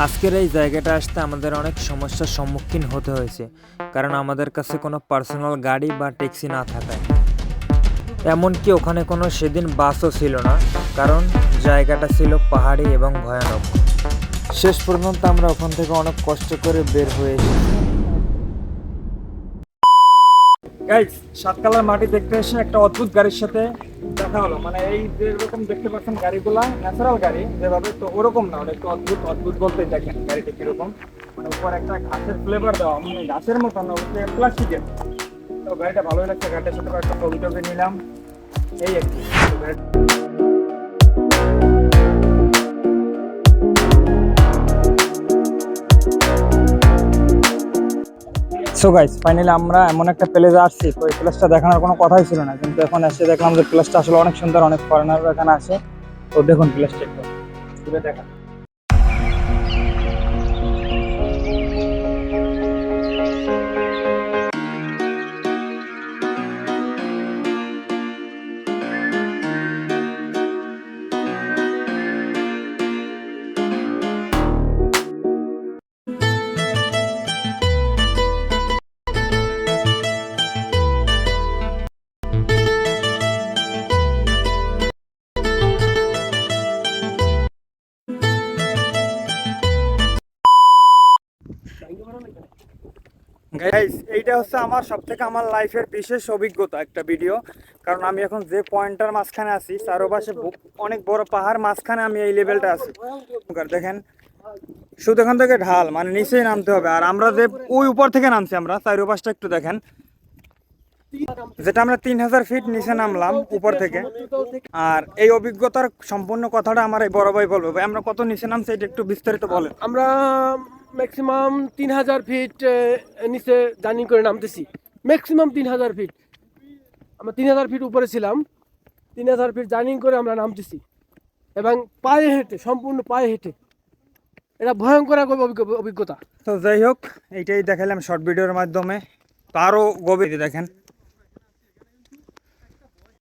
আজকের এই জায়গাটা আসতে আমাদের অনেক সমস্যার সম্মুখীন হতে হয়েছে, কারণ আমাদের কাছে কোনো পার্সোনাল গাড়ি বা ট্যাক্সি না থাকায়। এমনকি ওখানে কোনো সেদিন বাসও ছিল না, কারণ জায়গাটা ছিল পাহাড়ি এবং ভয়ানক। শেষ পর্যন্ত আমরা ওখান থেকে অনেক কষ্ট করে বের হয়ে এসেছি। গাইস, সাতকালার মাটি দেখতে এসে একটা অদ্ভুত গাড়ির সাথে দেখা হলো। মানে এই যেরকম দেখতে পাচ্ছেন গাড়িগুলা ন্যাচারাল গাড়ি যেভাবে, তো ওরকম না, ওটা একটু অদ্ভুত। অদ্ভুত বলতে দেখেন গাড়িটা কিরকম, মানে উপর একটা ঘাসের ফ্লেভার দেওয়া, মানে ঘাসের মতো না, হচ্ছে প্লাস্টিকের। তো গাড়িটা ভালোই লাগছে, গাড়িটার সাথে একটা ছবি টবি নিলাম, এই আর কি। সো গাইস, ফাইনালি আমরা এমন একটা প্লেসে আসছি। তো এই প্লেসটা দেখানোর কোনো কথাই ছিল না, কিন্তু এখন এসে দেখলাম যে প্লেসটা আসলে অনেক সুন্দর, অনেক ফরেনাররা এখানে আসে। তো দেখুন প্লেসটা একটু ঘুরে দেখা। গাইস, এইটা হচ্ছে আমার সবথেকে আমার লাইফের বিশেষ অভিজ্ঞতা একটা ভিডিও। কারণ আমি এখন যে পয়েন্টটার মাঝখানে আছি, চারপাশে অনেক বড় পাহাড়, মাঝখানে আমি এই লেভেলটা আছি। দেখেন শুধু এখান থেকে ঢাল, মানে নিচেই নামতে হবে। আর আমরা যে ওই উপর থেকে নামছি, আমরা চারপাশটা একটু দেখেন, যেটা আমরা 3000 ফিট নিচে নামলাম উপর থেকে। আর এই অভিজ্ঞতার সম্পূর্ণ কথাটা আমার এই বড় ভাই বলবো। ভাই, আমরা কত নিচে নামছি এটা একটু বিস্তারিত বলেন। আমরা ম্যাক্সিমাম 3000 ফিট নিচে জার্নি করে নামতেছি। ম্যাক্সিমাম 3000 ফিট, আমরা 3000 ফিট উপরে ছিলাম। 3000 ফিট জার্নি করে আমরা নামতেছি, এবং পায়ে হেঁটে, সম্পূর্ণ পায়ে হেঁটে। এটা ভয়ঙ্কর এক অভিজ্ঞতা। তো যাই হোক, এইটাই দেখালাম শর্ট ভিডিওর মাধ্যমে। তো আরও গভীর দেখেন।